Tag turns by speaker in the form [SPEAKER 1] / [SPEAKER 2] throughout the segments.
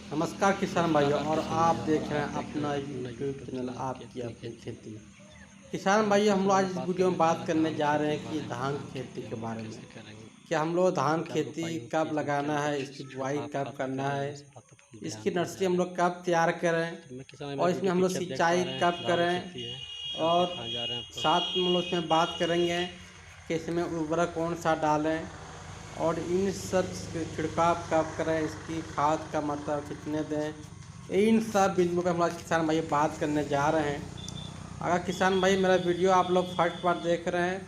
[SPEAKER 1] नमस्कार किसान भाइयों, और आप देख रहे हैं अपना यूट्यूब चैनल आपकी अपनी खेती। किसान भाइयों, हम लोग आज इस वीडियो में बात करने जा रहे हैं कि धान की खेती के बारे में। कि हम लोग धान खेती कब लगाना है, इसकी बुआई कब करना है, इसकी नर्सरी हम लोग कब तैयार करें और इसमें हम लोग सिंचाई कब करें, और साथ में हम लोग इसमें बात करेंगे कि इसमें उर्वरक कौन सा डालें और इन सब छिड़काव कब करें, इसकी खाद का मात्रा कितने दें। इन सब बिंदुओं पर हम लोग किसान भाई बात करने जा रहे हैं। अगर किसान भाई मेरा वीडियो आप लोग फर्स्ट बार देख रहे हैं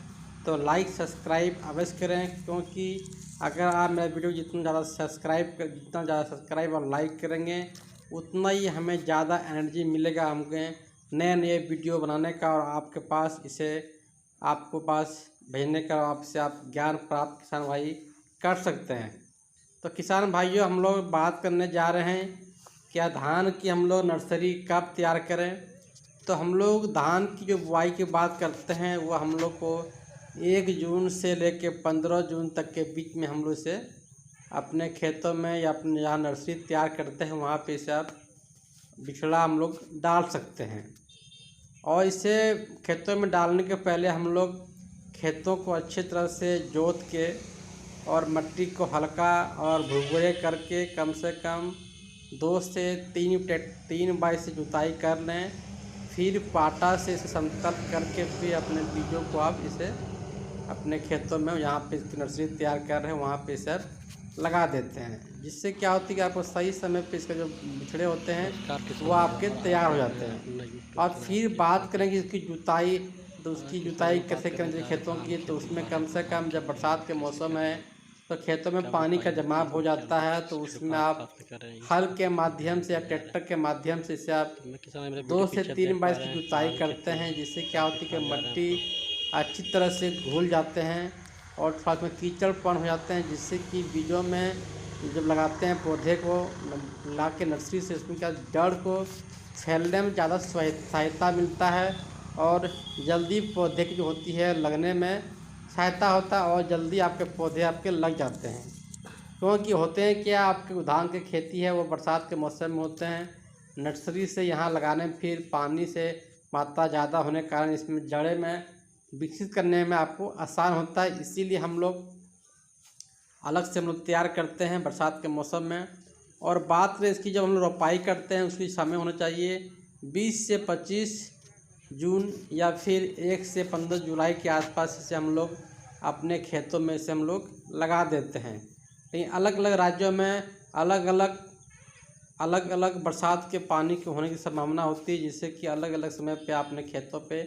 [SPEAKER 1] तो लाइक सब्सक्राइब अवश्य करें, क्योंकि अगर आप मेरा वीडियो जितना ज़्यादा सब्सक्राइब और लाइक करेंगे उतना ही हमें ज़्यादा एनर्जी मिलेगा हमके नए नए वीडियो बनाने का, और आपके पास इसे आपको पास भेजने का, आपसे आप ज्ञान प्राप्त किसान भाई कर सकते हैं। तो किसान भाइयों, हम लोग बात करने जा रहे हैं क्या धान की हम लोग नर्सरी कब तैयार करें। तो हम लोग धान की जो बुआई की बात करते हैं वो हम लोग को 1 जून से लेकर 15 जून तक के बीच में हम लोग इसे अपने खेतों में या अपने जहाँ नर्सरी तैयार करते हैं वहाँ पे इसे आप बिछड़ा हम लोग डाल सकते हैं। और इसे खेतों में डालने के पहले हम लोग खेतों को अच्छी तरह से जोत के और मिट्टी को हल्का और भुरभुरे करके कम से कम 2 से 3 बार से जुताई कर लें। फिर पाटा से इसे समतल करके फिर अपने बीजों को आप इसे अपने खेतों में जहाँ पे इसकी नर्सरी तैयार कर रहे हैं वहाँ पे इसे लगा देते हैं, जिससे क्या होती है कि आपको सही समय पे इसके जो बिछड़े होते हैं वो आपके तैयार हो जाते हैं। और फिर बात करेंगे इसकी जुताई, तो उसकी जुताई कैसे करेंगे खेतों की। तो उसमें कम से कम जब बरसात के मौसम है तो खेतों में पानी का जमाव हो जाता है, तो उसमें आप हल के माध्यम से या ट्रैक्टर के माध्यम से इसे आप 2 से 3 बार इसकी जुताई करते हैं, जिससे क्या होती है कि मिट्टी अच्छी तरह से घुल जाते हैं और थोड़ा उसमें कीचड़पन हो जाते हैं, जिससे कि बीजों में जब लगाते हैं पौधे को ला के नर्सरी से उसमें क्या जड़ को फैलने में ज़्यादा सहायता मिलता है और जल्दी पौधे की जो होती है लगने में सहायता होता है और जल्दी आपके पौधे आपके लग जाते हैं। क्योंकि होते हैं क्या, आपके धान की खेती है वो बरसात के मौसम में होते हैं, नर्सरी से यहाँ लगाने में फिर पानी से मात्रा ज़्यादा होने के कारण इसमें जड़ें में विकसित करने में आपको आसान होता है। इसीलिए हम लोग अलग से हम लोग तैयार करते हैं बरसात के मौसम में। और बात करें इसकी, जब हम लोग रोपाई करते हैं उसकी समय होना चाहिए 20 से 25 जून या फिर 1 से 15 जुलाई के आसपास इसे हम लोग अपने खेतों में इसे हम लोग लगा देते हैं। लेकिन अलग अलग राज्यों में अलग अलग बरसात के पानी के होने की संभावना होती है, जिससे कि अलग अलग समय पे अपने खेतों पे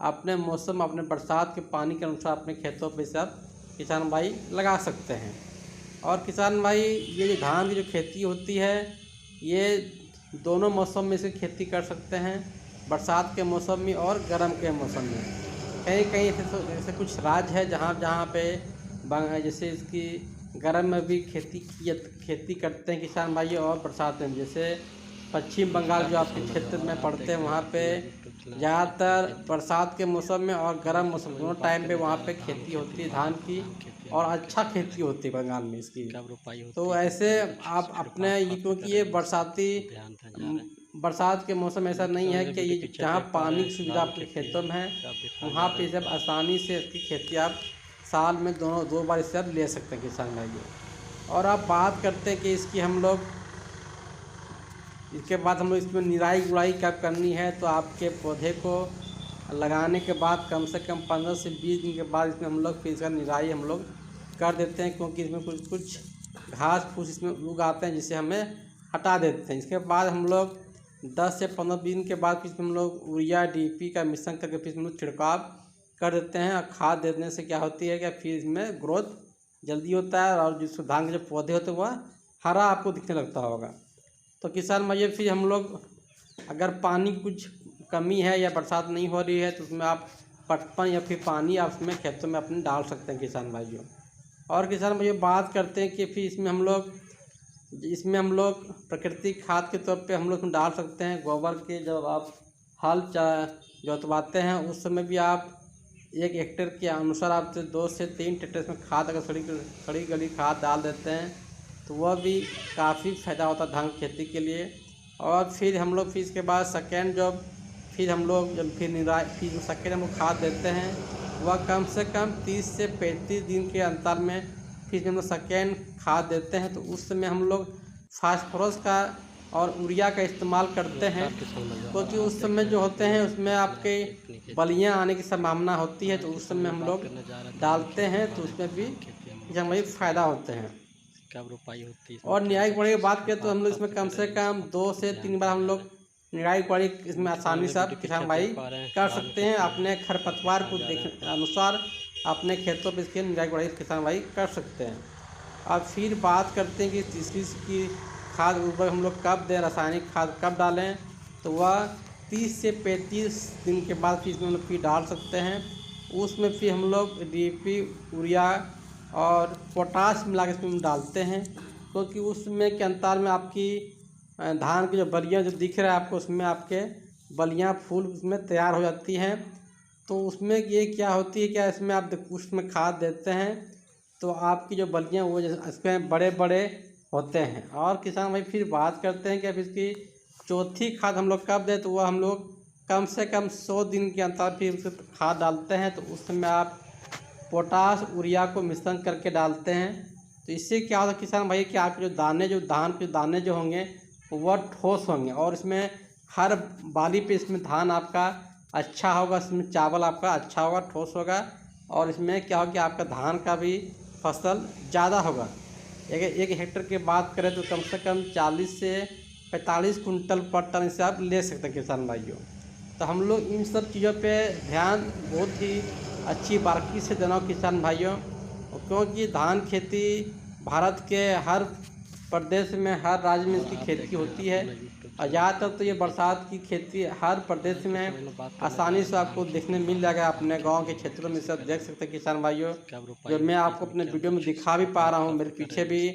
[SPEAKER 1] अपने मौसम अपने बरसात के पानी के अनुसार अपने खेतों पे से आप किसान भाई लगा सकते हैं। और किसान भाई, ये जो धान की जो खेती होती है ये दोनों मौसम में से खेती कर सकते हैं, बरसात के मौसम में और गर्म के मौसम में। कहीं कहीं ऐसे कुछ राज्य है जहाँ पे जैसे इसकी गर्म में भी खेती करते हैं किसान भाई, और बरसात में, जैसे पश्चिम बंगाल जो आपके क्षेत्र में पड़ते हैं वहाँ पे ज़्यादातर बरसात के मौसम में और गर्म मौसम दोनों टाइम पे वहाँ पे खेती होती है धान की, और अच्छा खेती होती है बंगाल में इसकी। तो ऐसे आप अपने ये, क्योंकि ये बरसात के मौसम ऐसा नहीं है कि ये जहाँ पानी की सुविधा आपके खेतों में है वहाँ पे जब आसानी से इसकी खेती आप साल में 2 बार इससे आप ले सकते हैं किसान भाई। और आप बात करते हैं कि इसकी हम लोग इसके बाद हम लोग इसमें निराई गुड़ाई कब करनी है। तो आपके पौधे को लगाने के बाद कम से कम 15 से 20 दिन के बाद इसमें हम लोग फिर इसका निराई हम लोग कर देते हैं, क्योंकि इसमें कुछ घास फूस इसमें उग आते हैं जिसे हमें हटा देते हैं। इसके बाद हम लोग 10 से 15 दिन के बाद फिर हम लोग यूरिया DAP का मिश्रण करके फिर हम लोग छिड़काव कर देते हैं। और खाद देने से क्या होती है कि फिर इसमें ग्रोथ जल्दी होता है और जिस धान के जो पौधे होते हैं वह हरा आपको दिखने लगता होगा। तो किसान भाई, फिर हम लोग अगर पानी की कुछ कमी है या बरसात नहीं हो रही है तो उसमें आप पटवन या फिर पानी आप उसमें खेतों में अपने डाल सकते हैं किसान भाइयों। और किसान भाइयों, बात करते हैं कि फिर इसमें हम लोग प्राकृतिक खाद के तौर पे हम लोग डाल सकते हैं गोबर के। जब आप हल जोतवाते हैं उस समय भी आप 1 हेक्टेयर के अनुसार आप 2 से 3 ट्रैक्टर में खाद, अगर सड़ी गली खाद डाल देते हैं तो वह भी काफ़ी फ़ायदा होता है धान की खेती के लिए। और फिर हम लोग इसके बाद सेकेंड जब फिर हम लोग जब फिर निराई फिर सेकेंड हम लोग खाद देते हैं, वह कम से कम 30 से 35 दिन के अंतर में फिर हम लोग सेकेंड खाद देते हैं। तो उस समय हम लोग फास्फोरस का और यूरिया का इस्तेमाल करते हैं, क्योंकि उस समय जो होते हैं उसमें आपके बलियाँ आने की संभावना होती है। तो उस समय हम लोग डालते हैं, तो उसमें भी हमें फ़ायदा होते हैं।
[SPEAKER 2] कब रुपाई होती है
[SPEAKER 1] और निराई गुड़ाई की बात करें तो हम लोग इसमें कम से कम 2 से 3 बार हम लोग निराई गुड़ाई इसमें आसानी से आप किसान भाई कर सकते हैं। अपने खरपतवार को देखने अनुसार अपने खेतों पर इसकी निराई गुड़ाई किसान भाई कर सकते हैं। अब फिर बात करते हैं कि तीसरी की खाद उर्वरक हम लोग कब दें, रासायनिक खाद कब डालें। तो वह 30 से 35 दिन के बाद फिर इसमें हम लोग फिर डाल सकते हैं। उसमें फिर हम लोग DAP, यूरिया और पोटाश मिला के इसमें डालते हैं, क्योंकि उसमें के अंतर में आपकी धान की जो बलियाँ जो दिख रहा है आपको, उसमें आपके बलियाँ फूल उसमें तैयार हो जाती हैं। तो उसमें ये क्या होती है, क्या इसमें आप उसमें खाद देते हैं तो आपकी जो बलियाँ वो जैसे इसमें बड़े बड़े होते हैं। और किसान भाई फिर बात करते हैं कि अब इसकी चौथी खाद हम लोग कब दें, तो वह हम लोग कम से कम 100 दिन के अंतर फिर उसमें खाद डालते हैं। तो उस समय आप पोटाश यूरिया को मिश्रण करके डालते हैं। तो इससे क्या होता है किसान भाई कि आपके जो धान के दाने जो होंगे वह ठोस होंगे, और इसमें हर बाली पे इसमें धान आपका अच्छा होगा, इसमें चावल आपका अच्छा होगा, ठोस होगा। और इसमें क्या होगा कि आपका धान का भी फसल ज़्यादा होगा। एक हेक्टर की बात करें तो कम से कम 40 से 45 कुंटल पर टन से आप ले सकते हैं किसान भाइयों। तो हम लोग इन सब चीज़ों पे ध्यान बहुत ही अच्छी बारीकी से देना किसान भाइयों, क्योंकि धान खेती भारत के हर प्रदेश में, हर राज्य में इसकी खेती होती है। और ज़्यादातर तो ये बरसात की खेती हर प्रदेश में आसानी से आपको देखने मिल जाएगा। अपने गांव के क्षेत्रों में सब देख सकते हैं किसान भाइयों, जो मैं आपको अपने वीडियो में दिखा भी पा रहा हूँ। मेरे पीछे भी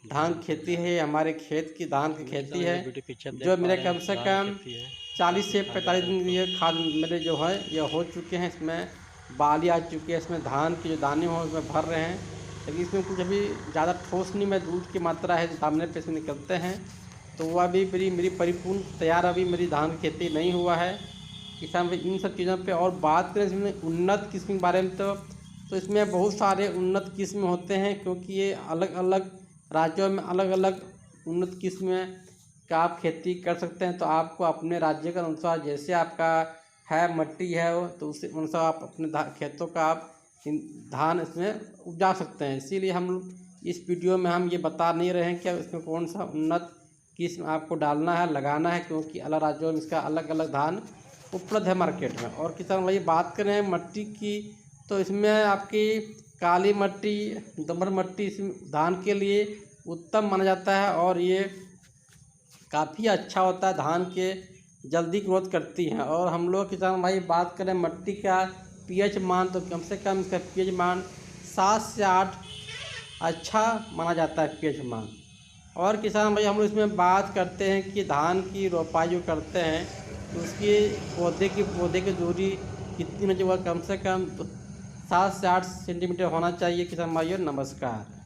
[SPEAKER 1] धान खेती है, हमारे खेत की धान की खेती है, जो मेरे कम से कम 40 से 45 दिन ये खाद मेरे जो है ये हो चुके हैं। इसमें बाली आ चुकी है, इसमें धान के जो दाने हो उसमें भर रहे हैं, लेकिन इसमें कुछ अभी ज़्यादा ठोस नहीं में दूध की मात्रा है जो सामने पे से निकलते हैं। तो वह अभी मेरी परिपूर्ण तैयार अभी मेरी धान की खेती नहीं हुआ है किसान भाई। इन सब चीज़ों पे और बात करें इसमें उन्नत किस्म के बारे में तो इसमें बहुत सारे उन्नत किस्म होते हैं, क्योंकि ये अलग अलग राज्यों में अलग अलग उन्नत किस्म का आप खेती कर सकते हैं। तो आपको अपने राज्य के अनुसार जैसे आपका है मट्टी है वो, तो उस अनुसार आप अपने खेतों का आप धान इसमें उपजा सकते हैं। इसीलिए हम इस वीडियो में हम ये बता नहीं रहे हैं कि इसमें कौन सा उन्नत किस्म आपको डालना है, लगाना है, क्योंकि अलग राज्यों में इसका अलग अलग धान उपलब्ध है मार्केट में। और किसान भाई बात करें मट्टी की, तो इसमें आपकी काली मट्टी, दोमट मट्टी इस धान के लिए उत्तम माना जाता है, और ये काफ़ी अच्छा होता है, धान के जल्दी ग्रोथ करती हैं। और हम लोग किसान भाई बात करें मट्टी का pH मान, तो कम से कम इसका pH मान 7 से 8 अच्छा माना जाता है pH मान। और किसान भाई हम लोग इसमें बात करते हैं कि धान की रोपाई जो करते हैं तो उसकी पौधे की दूरी कितनी होनी चाहिए, वह कम से कम 7 से 8 सेंटीमीटर होना चाहिए किसान भाइयों। नमस्कार।